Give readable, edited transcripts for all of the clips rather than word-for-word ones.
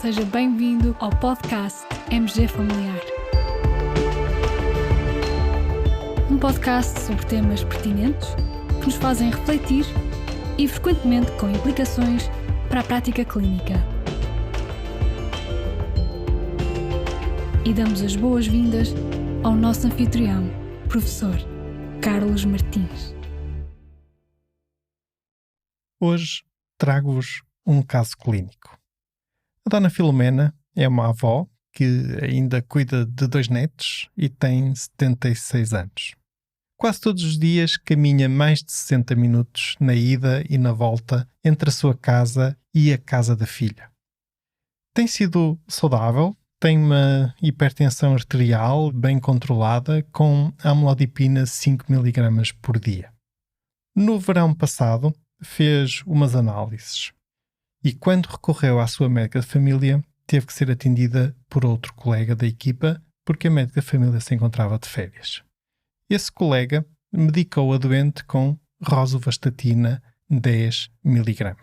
seja bem-vindo ao podcast MG Familiar. Um podcast sobre temas pertinentes que nos fazem refletir e frequentemente com implicações para a prática clínica. E damos as boas-vindas ao nosso anfitrião, professor Carlos Martins. Hoje trago-vos um caso clínico. A Dona Filomena é uma avó que ainda cuida de 2 netos e tem 76 anos. Quase todos os dias caminha mais de 60 minutos na ida e na volta entre a sua casa e a casa da filha. Tem sido saudável, tem uma hipertensão arterial bem controlada com amlodipina 5 mg por dia. No verão passado fez umas análises e quando recorreu à sua médica de família teve que ser atendida por outro colega da equipa porque a médica de família se encontrava de férias. Esse colega medicou a doente com rosuvastatina 10 mg.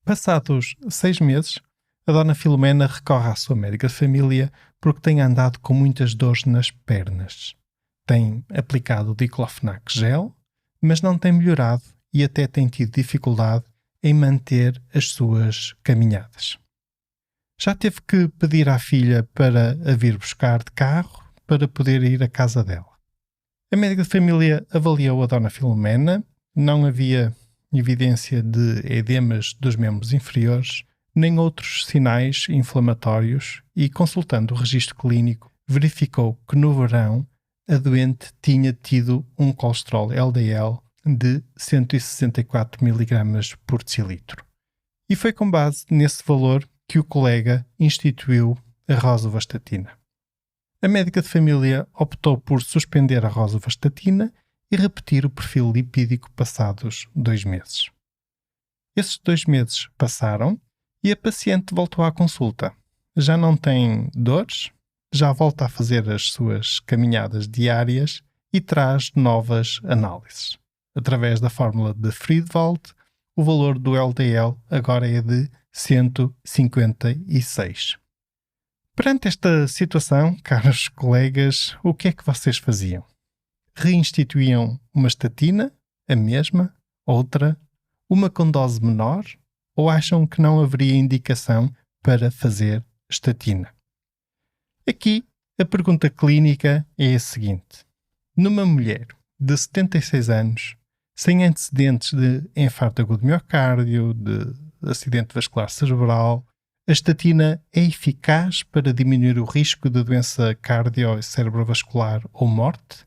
Passados 6 meses, a Dona Filomena recorre à sua médica de família porque tem andado com muitas dores nas pernas. Tem aplicado diclofenac gel, mas não tem melhorado e até tem tido dificuldade em manter as suas caminhadas. Já teve que pedir à filha para a vir buscar de carro para poder ir à casa dela. A médica de família avaliou a Dona Filomena, não havia evidência de edemas dos membros inferiores, nem outros sinais inflamatórios e, consultando o registro clínico, verificou que no verão a doente tinha tido um colesterol LDL de 164 mg por decilitro. E foi com base nesse valor que o colega instituiu a rosuvastatina. A médica de família optou por suspender a rosuvastatina e repetir o perfil lipídico passados 2 meses. Esses 2 meses passaram e a paciente voltou à consulta. Já não tem dores, já volta a fazer as suas caminhadas diárias e traz novas análises. Através da fórmula de Friedewald, o valor do LDL agora é de 156. Perante esta situação, caros colegas, o que é que vocês faziam? Reinstituíam uma estatina, a mesma, outra, uma com dose menor, ou acham que não haveria indicação para fazer estatina? Aqui, a pergunta clínica é a seguinte. Numa mulher de 76 anos, sem antecedentes de infarto agudo de miocárdio, de acidente vascular cerebral, a estatina é eficaz para diminuir o risco de doença cardio- e cerebrovascular ou morte?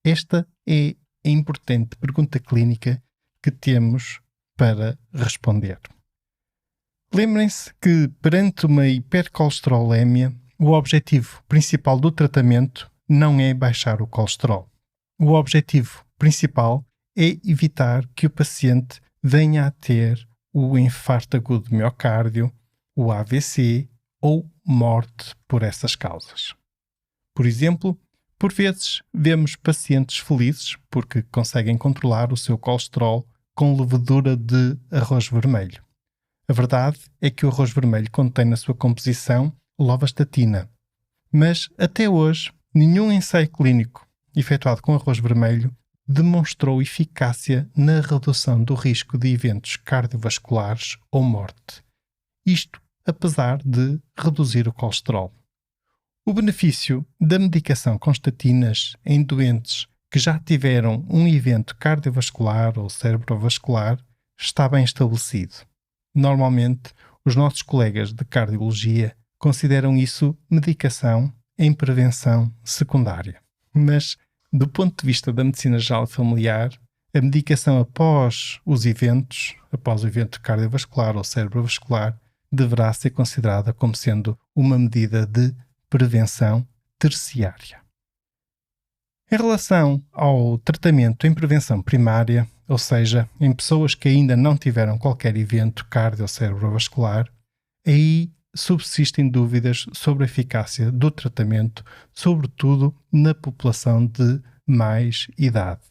Esta é a importante pergunta clínica que temos para responder. Lembrem-se que, perante uma hipercolesterolemia, o objetivo principal do tratamento não é baixar o colesterol. O objetivo principal é evitar que o paciente venha a ter o infarto agudo de miocárdio, o AVC ou morte por essas causas. Por exemplo, por vezes vemos pacientes felizes porque conseguem controlar o seu colesterol com levedura de arroz vermelho. A verdade é que o arroz vermelho contém na sua composição lovastatina, mas até hoje nenhum ensaio clínico efetuado com arroz vermelho demonstrou eficácia na redução do risco de eventos cardiovasculares ou morte. Isto apesar de reduzir o colesterol. O benefício da medicação com estatinas em doentes que já tiveram um evento cardiovascular ou cerebrovascular está bem estabelecido. Normalmente, os nossos colegas de cardiologia consideram isso medicação em prevenção secundária. Mas, do ponto de vista da medicina geral familiar, a medicação após o evento cardiovascular ou cerebrovascular, deverá ser considerada como sendo uma medida de prevenção terciária. Em relação ao tratamento em prevenção primária, ou seja, em pessoas que ainda não tiveram qualquer evento cardio-cerebrovascular, aí subsistem dúvidas sobre a eficácia do tratamento, sobretudo na população de mais idade.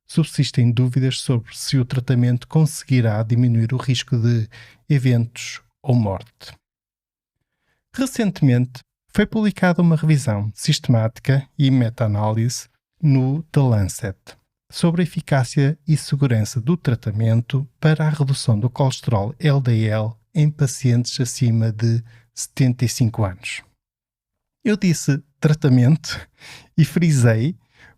Subsistem dúvidas sobre se o tratamento conseguirá diminuir o risco de eventos ou morte. Recentemente, foi publicada uma revisão sistemática e meta-análise no The Lancet sobre a eficácia e segurança do tratamento para a redução do colesterol LDL em pacientes acima de 75 anos. Eu disse tratamento e frisei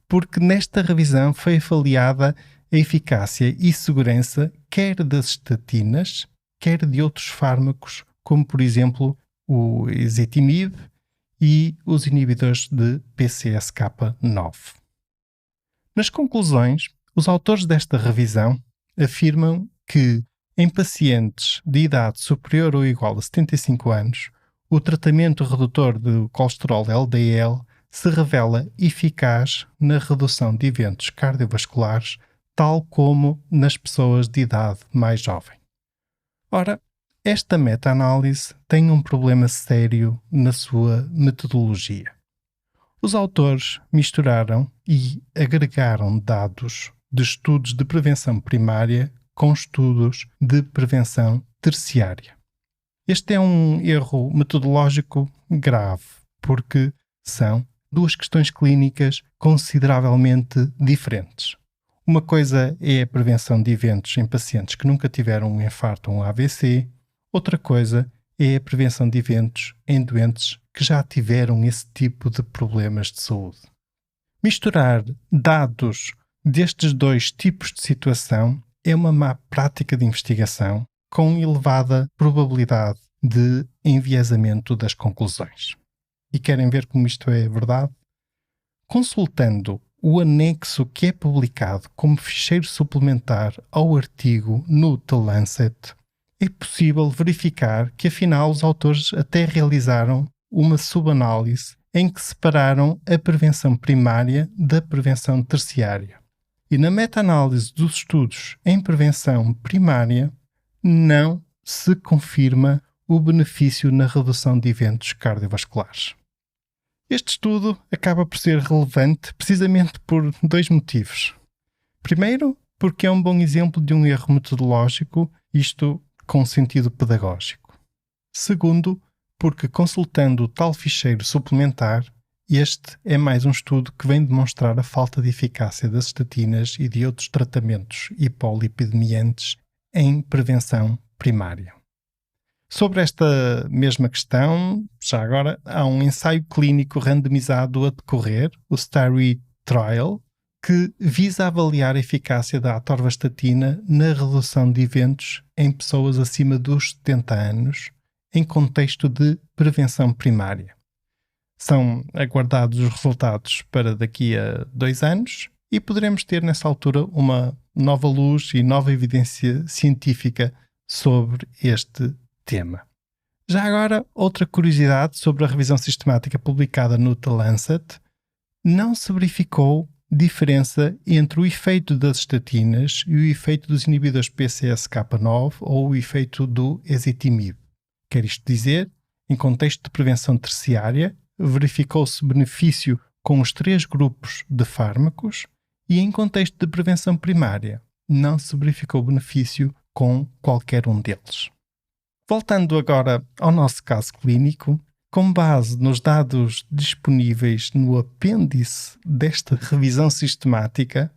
porque nesta revisão foi avaliada a eficácia e segurança quer das estatinas, quer de outros fármacos, como por exemplo o ezetimibe e os inibidores de PCSK9. Nas conclusões, os autores desta revisão afirmam que, em pacientes de idade superior ou igual a 75 anos, o tratamento redutor do colesterol LDL se revela eficaz na redução de eventos cardiovasculares, tal como nas pessoas de idade mais jovem. Ora, esta meta-análise tem um problema sério na sua metodologia. Os autores misturaram e agregaram dados de estudos de prevenção primária com estudos de prevenção terciária. Este é um erro metodológico grave, porque são duas questões clínicas consideravelmente diferentes. Uma coisa é a prevenção de eventos em pacientes que nunca tiveram um infarto ou um AVC. Outra coisa é a prevenção de eventos em doentes que já tiveram esse tipo de problemas de saúde. Misturar dados destes dois tipos de situação é uma má prática de investigação com elevada probabilidade de enviesamento das conclusões. E querem ver como isto é verdade? Consultando o anexo que é publicado como ficheiro suplementar ao artigo no The Lancet, é possível verificar que afinal os autores até realizaram uma subanálise em que separaram a prevenção primária da prevenção terciária. E na meta-análise dos estudos em prevenção primária, não se confirma o benefício na redução de eventos cardiovasculares. Este estudo acaba por ser relevante precisamente por dois motivos. Primeiro, porque é um bom exemplo de um erro metodológico, isto com sentido pedagógico. Segundo, porque consultando o tal ficheiro suplementar, este é mais um estudo que vem demonstrar a falta de eficácia das estatinas e de outros tratamentos hipolipidemiantes em prevenção primária. Sobre esta mesma questão, já agora, há um ensaio clínico randomizado a decorrer, o STARRY Trial, que visa avaliar a eficácia da atorvastatina na redução de eventos em pessoas acima dos 70 anos, em contexto de prevenção primária. São aguardados os resultados para daqui a 2 anos e poderemos ter nessa altura uma nova luz e nova evidência científica sobre este tema. Já agora, outra curiosidade sobre a revisão sistemática publicada no The Lancet: não se verificou diferença entre o efeito das estatinas e o efeito dos inibidores PCSK9 ou o efeito do ezetimibe. Quer isto dizer, em contexto de prevenção terciária, verificou-se benefício com os 3 grupos de fármacos e em contexto de prevenção primária, não se verificou benefício com qualquer um deles. Voltando agora ao nosso caso clínico, com base nos dados disponíveis no apêndice desta revisão sistemática,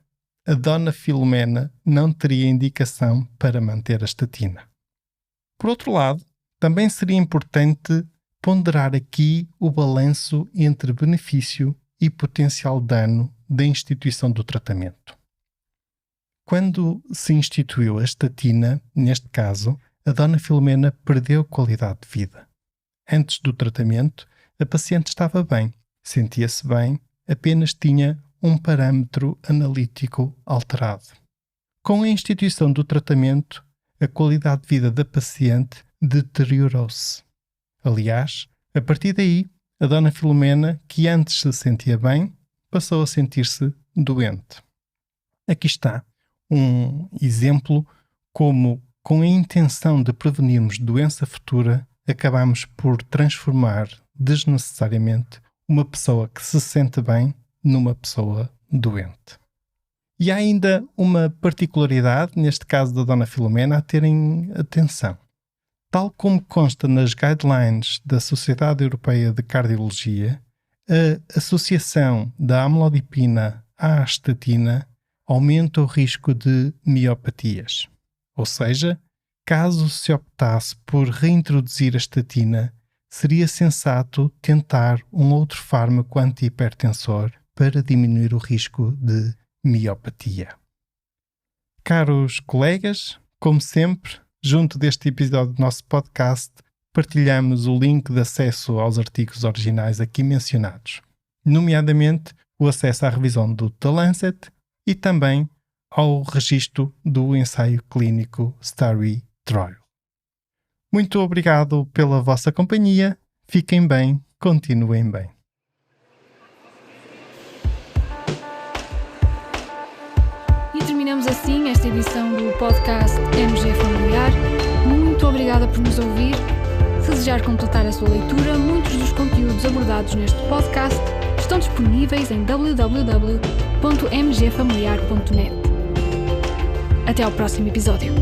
a Dona Filomena não teria indicação para manter a estatina. Por outro lado, também seria importante ponderar aqui o balanço entre benefício e potencial dano da instituição do tratamento. Quando se instituiu a estatina, neste caso, a Dona Filomena perdeu qualidade de vida. Antes do tratamento, a paciente estava bem, sentia-se bem, apenas tinha um parâmetro analítico alterado. Com a instituição do tratamento, a qualidade de vida da paciente deteriorou-se. Aliás, a partir daí, a Dona Filomena, que antes se sentia bem, passou a sentir-se doente. Aqui está um exemplo como, com a intenção de prevenirmos doença futura, acabamos por transformar desnecessariamente uma pessoa que se sente bem numa pessoa doente. E há ainda uma particularidade, neste caso da Dona Filomena, a terem atenção. Tal como consta nas guidelines da Sociedade Europeia de Cardiologia, a associação da amlodipina à estatina aumenta o risco de miopatias. Ou seja, caso se optasse por reintroduzir a estatina, seria sensato tentar um outro fármaco antihipertensor para diminuir o risco de miopatia. Caros colegas, como sempre, junto deste episódio do nosso podcast, partilhamos o link de acesso aos artigos originais aqui mencionados, nomeadamente o acesso à revisão do The Lancet e também ao registro do ensaio clínico STARry Trial. Muito obrigado pela vossa companhia, fiquem bem, continuem bem. E terminamos assim esta edição do podcast MG Familiar. Muito obrigada por nos ouvir. Se desejar completar a sua leitura, muitos dos conteúdos abordados neste podcast estão disponíveis em www.mgfamiliar.net. Até ao próximo episódio.